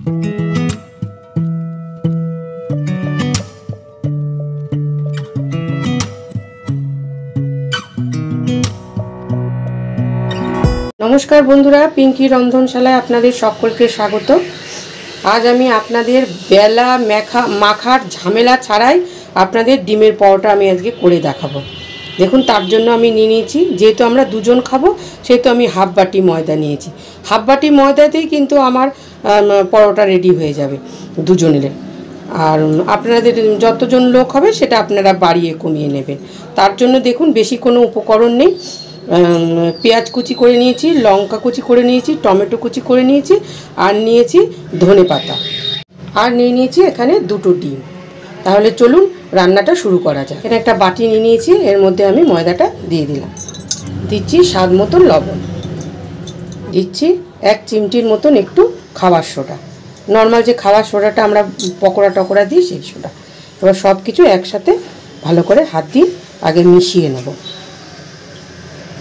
नमस्कार बंधुरा, पिंकी रंधनशालाয় আপনাদের সকলকে স্বাগত। আজ আমি আপনাদের বেলা মাখার ঝামেলা ছাড়াই আপনাদের ডিমের পরোটা আমি আজকে করে দেখাবো। দেখুন, তার জন্য আমি নিয়ে নিয়েছি, যেহেতু আমরা দুজন খাবো সেহেতু আমি হাফ বাটি ময়দা নিয়েছি। হাফ বাটি ময়দাতেই কিন্তু আমার পরোটা রেডি হয়ে যাবে দুজনের। আর আপনাদের যতজন লোক হবে সেটা আপনারা বাড়িয়ে কমিয়ে নেবেন। তার জন্য দেখুন, বেশি কোনো উপকরণ নেই। পেঁয়াজ কুচি করে নিয়েছি, লঙ্কা কুচি করে নিয়েছি, টমেটো কুচি করে নিয়েছি, আর নিয়েছি ধনেপাতা, আর নিয়েছি এখানে দুটো ডিম। তাহলে চলুন রান্নাটা শুরু করা যাক। এখানে একটা বাটি নিয়ে নিয়েছি, এর মধ্যে আমি ময়দাটা দিয়ে দিলাম। দিচ্ছি স্বাদ মতন লবণ, দিচ্ছি 1 চিমটির মতন একটু খাবার সোডা, নর্মাল যে খাবার সোডাটা আমরা পকোড়া টকোড়া দিই সেই সোডা। এবার সব কিছু একসাথে ভালো করে হাত দিয়ে আগে মিশিয়ে নেব।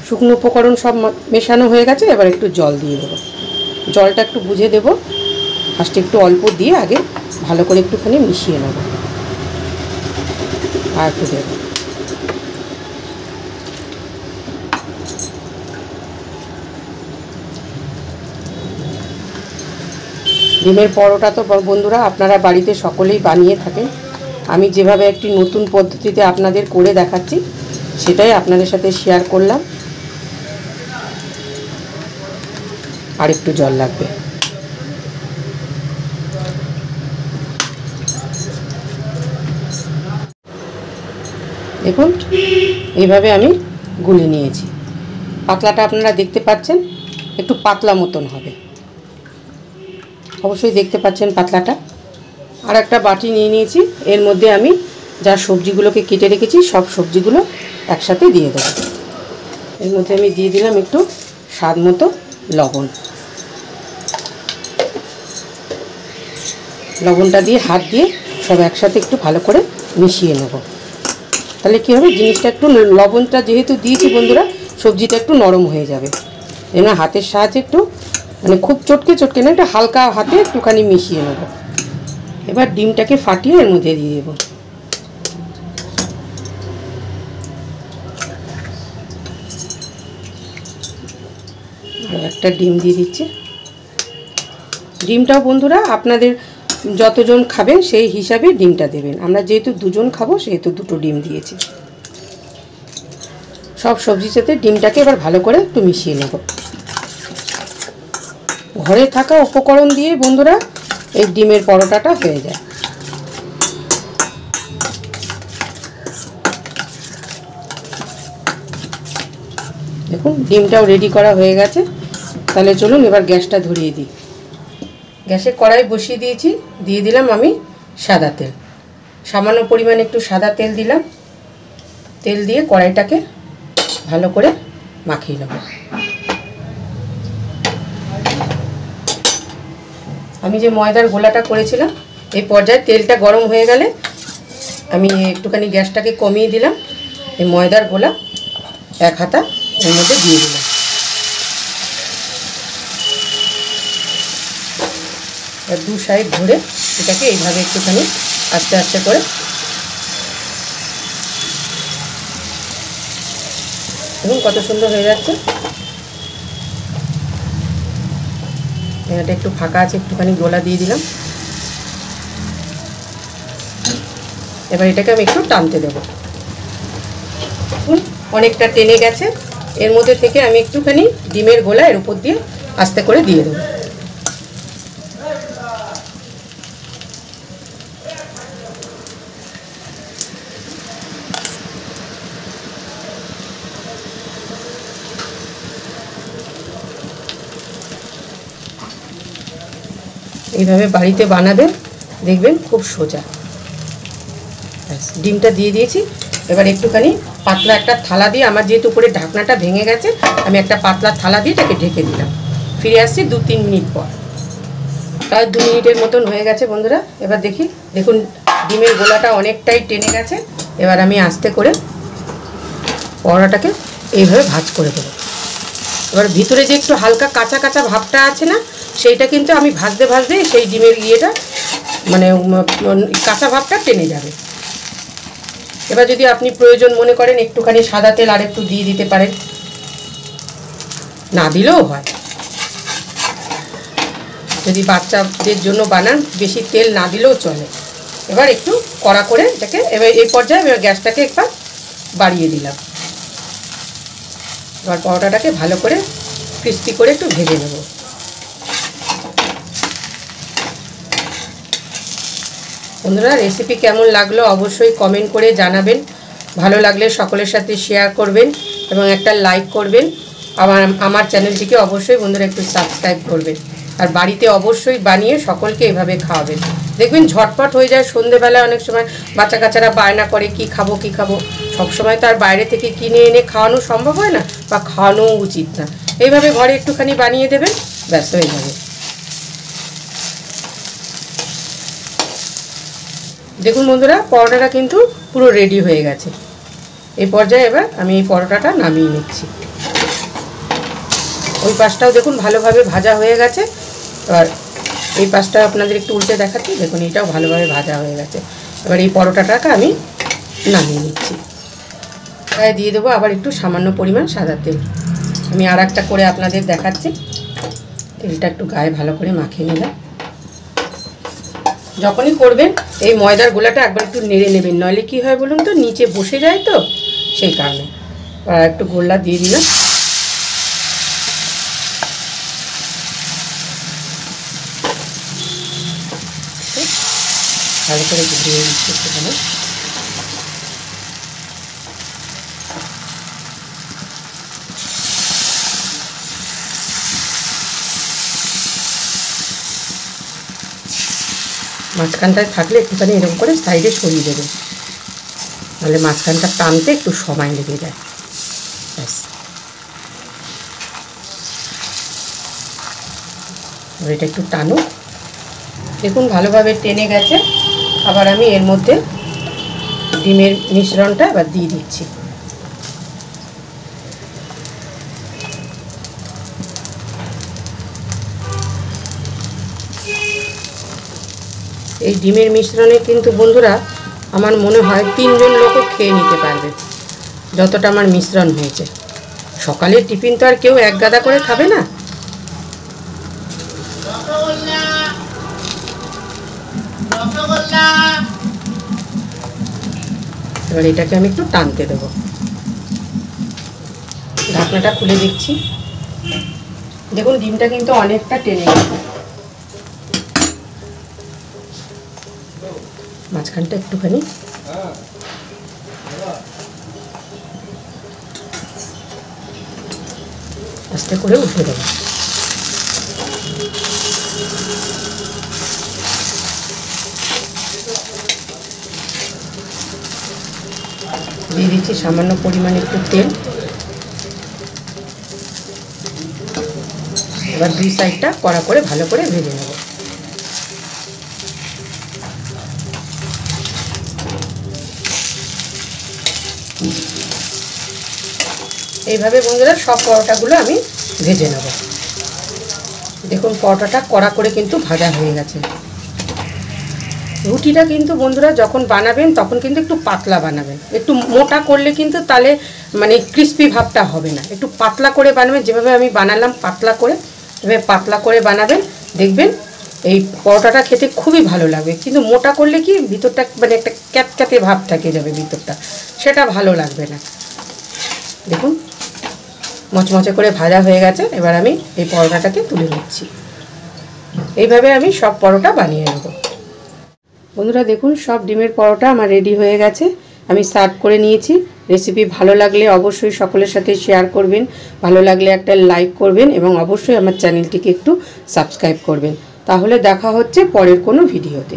শুকনো উপকরণ সব মেশানো হয়ে গেছে, এবার একটু জল দিয়ে দেবো। জলটা একটু বুঝে দেবো, ফার্স্টে একটু অল্প দিয়ে আগে ভালো করে একটুখানি মিশিয়ে নেব। আর একটু দেব। ডিমের পরোটা তো বন্ধুরা আপনারা বাড়িতে সকলেই বানিয়ে থাকেন। আমি যেভাবে একটি নতুন পদ্ধতিতে আপনাদের করে দেখাচ্ছি সেটাই আপনাদের সাথে শেয়ার করলাম। আর একটু জল লাগবে। দেখুন, এইভাবে আমি গুলে নিয়েছি। পাতলাটা আপনারা দেখতে পাচ্ছেন, একটু পাতলা মতন হবে, অবশ্যই দেখতে পাচ্ছেন পাতলাটা। আর একটা বাটি নিয়ে নিয়েছি, এর মধ্যে আমি যা সবজিগুলোকে কেটে রেখেছি সব সবজিগুলো একসাথে দিয়ে দেবো। এর মধ্যে আমি দিয়ে দিলাম একটু স্বাদ মতো লবণ। লবণটা দিয়ে হাত দিয়ে সব একসাথে একটু ভালো করে মিশিয়ে নেব। তাহলে কী হবে, জিনিসটা একটু লবণটা যেহেতু দিয়েছি বন্ধুরা, সবজিটা একটু নরম হয়ে যাবে। এর হাতের সাহায্যে একটু খুব চটকে না, একটু হালকা হাতে একটুখানি মিশিয়ে নেব। এবার ডিমটাকে ফাটিয়ে এর মধ্যে দিয়ে দেবো। একটা ডিম দিয়ে দিচ্ছি। ডিমটাও বন্ধুরা আপনাদের যতজন খাবেন সেই হিসাবে ডিমটা দেবেন। আমরা যেহেতু দুজন খাবো সেহেতু দুটো ডিম দিয়েছি। সব সবজির সাথে ডিমটাকে এবার ভালো করে একটু মিশিয়ে নেব। ঘরে থাকা উপকরণ দিয়ে বন্ধুরা এই ডিমের পরোটাটা হয়ে যায়। দেখুন, ডিমটাও রেডি করা হয়ে গেছে। তাহলে চলুন এবার গ্যাসটা ধরিয়ে দিই। গ্যাসে কড়াই বসিয়ে দিয়েছি, দিয়ে দিলাম আমি সাদা তেল। সামান্য পরিমাণে একটু সাদা তেল দিলাম। তেল দিয়ে কড়াইটাকে ভালো করে মাখিয়ে নেব। আমি যে ময়দার গোলাটা করেছিলাম, এই পর্যায়ে তেলটা গরম হয়ে গেলে আমি একটুখানি গ্যাসটাকে কমিয়ে দিলাম। এই ময়দার গোলা এক হাতা এর মধ্যে দিয়ে দিলাম। আর দু সাইড ধরে এটাকে এইভাবে একটুখানি আস্তে আস্তে করে দেখুন কত সুন্দর হয়ে যাচ্ছে। এটা একটু ফাঁকা আছে, একটুখানি গোলা দিয়ে দিলাম। এবার এটাকে আমি একটু টানতে দেবো। অনেকটা টেনে গেছে। এর মধ্যে থেকে আমি একটুখানি ডিমের গোলা এর উপর দিয়ে আস্তে করে দিয়ে দেবো। এইভাবে বাড়িতে বানাবেন, দেখবেন খুব সোজা। ডিমটা দিয়ে দিয়েছি। এবার একটুখানি পাতলা একটা থালা দিয়ে, আমার যেহেতু উপরে ঢাকনাটা ভেঙে গেছে, আমি একটা পাতলা থালা দিয়ে এটাকে ঢেকে দিলাম। ফিরে আসছি 2-3 মিনিট পর। প্রায় 2 মিনিটের মতন হয়ে গেছে বন্ধুরা। এবার দেখুন ডিমের গোলাটা অনেকটাই টেনে গেছে। এবার আমি আস্তে করে পরোটাটাকে এইভাবে ভাঁজ করে দেবো। এবার ভিতরে যে একটু হালকা কাঁচা কাঁচা ভাবটা আছে না, সেইটা কিন্তু আমি ভাজতে ভাজতে সেই ডিমের ইয়েটা মানে কাঁচা ভাবটা টেনে যাবে। এবার যদি আপনি প্রয়োজন মনে করেন একটুখানি সাদা তেল আর একটু দিয়ে দিতে পারেন, না দিলেও হয়। যদি বাচ্চাদের জন্য বানান বেশি তেল না দিলেও চলে। এবার একটু কড়া করে এটাকে এবার এই পর্যায়ে এবার গ্যাসটাকে একবার বাড়িয়ে দিলাম। এবার পরোটাটাকে ভালো করে ক্রিস্পি করে একটু ভেজে নেব। বন্ধুরা রেসিপি কেমন লাগলো অবশ্যই কমেন্ট করে জানাবেন। ভালো লাগলে সকলের সাথে শেয়ার করবেন এবং একটা লাইক করবেন। আমার চ্যানেলটিকে অবশ্যই বন্ধুরা একটু সাবস্ক্রাইব করবেন। আর বাড়িতে অবশ্যই বানিয়ে সকলকে এভাবে খাওয়াবেন। দেখবেন ঝটপট হয়ে যায়। সন্ধেবেলায় অনেক সময় বাচ্চা কাচ্চারা বায়না করে কি খাবো কি খাবো, সবসময় তো আর বাইরে থেকে কিনে এনে খাওয়ানো সম্ভব হয় না বা খাওয়ানোও উচিত না। এইভাবে ঘরে একটুখানি বানিয়ে দেবেন, ব্যাস হয়ে যাবে। দেখুন বন্ধুরা পরোটাটা কিন্তু পুরো রেডি হয়ে গেছে। এই পর্যায়ে এবার আমি এই পরোটাটা নামিয়ে নিচ্ছি। ওই পাশটাও দেখুন ভালোভাবে ভাজা হয়ে গেছে। এবার এই পাশটা আপনাদের একটু উল্টে দেখাচ্ছি। দেখুন এটাও ভালোভাবে ভাজা হয়ে গেছে। এবার এই পরোটাটাকে আমি নামিয়ে নিচ্ছি। গায়ে দিয়ে দেবো আবার একটু সামান্য পরিমাণ সাদা তেল। আমি আর একটা করে আপনাদের দেখাচ্ছি। তেলটা একটু গায়ে ভালো করে মাখিয়ে নিলাম। যখনই করবেন এই ময়দার গোলাটা একবার একটু নেড়ে নেবেন, নইলে কী হয় বলুন তো, নিচে বসে যায় তো, সেই কারণে। আর একটু গোল্লা দিয়ে দিলাম। ভালো করে ঘুরিয়ে দিচ্ছি সেখানে। মাঝখানটায় থাকলে একটুখানি এরকম করে সাইডে সরিয়ে দেবেন, নাহলে মাঝখানটা টানতে একটু সময় লেগে যায়। ব্যাস এটা একটু টানো। দেখুন ভালোভাবে টেনে গেছে। আবার আমি এর মধ্যে ডিমের মিশ্রণটা এবার দিয়ে দিচ্ছি। এই ডিমের মিশ্রণে কিন্তু বন্ধুরা আমার মনে হয় 3 জন লোকও খেয়ে নিতে পারবে, যতটা আমার মিশ্রণ হয়েছে। সকালের টিফিন তো আর কেউ এক গাদা করে খাবে না। এবার এটাকে আমি একটু টানতে দেবো। ঢাকনাটা খুলে দিচ্ছি। দেখুন ডিমটা কিন্তু অনেকটা টেনে গেছে। মাঝখানটা একটুখানি আস্তে করে উঠে দেবো। দিয়ে দিচ্ছি সামান্য পরিমাণে একটু তেল। এবার দুই সাইডটা কড়া করে ভালো করে ভেজে নেব। এইভাবে বন্ধুরা সব পরোটাগুলো আমি ভেজে নেব। দেখুন পরোটাটা কড়া করে কিন্তু ভাজা হয়ে গেছে। রুটিটা কিন্তু বন্ধুরা যখন বানাবেন তখন কিন্তু একটু পাতলা বানাবেন। একটু মোটা করলে কিন্তু তাহলে মানে ক্রিস্পি ভাবটা হবে না। একটু পাতলা করে বানাবেন, যেভাবে আমি বানালাম পাতলা করে, এভাবে পাতলা করে বানাবেন। দেখবেন এই পরোটাটা খেতে খুবই ভালো লাগবে। কিন্তু মোটা করলে কি ভিতরটা মানে একটা ক্যাতক্যাতে ভাব থেকে যাবে ভিতরটা, সেটা ভালো লাগবে না। দেখুন মচমচে করে ভাজা হয়ে গেছে। এবার আমি এই পরোটাটাকে তুলে নিচ্ছি। এইভাবে আমি সব পরোটা বানিয়ে নেব। বন্ধুরা দেখুন সব ডিমের পরোটা আমার রেডি হয়ে গেছে। আমি সার্ভ করে নিয়েছি। রেসিপি ভালো লাগলে অবশ্যই সকলের সাথে শেয়ার করবেন, ভালো লাগলে একটা লাইক করবেন এবং অবশ্যই আমার চ্যানেলটিকে একটু সাবস্ক্রাইব করবেন। তাহলে দেখা হচ্ছে পরের কোনো ভিডিওতে।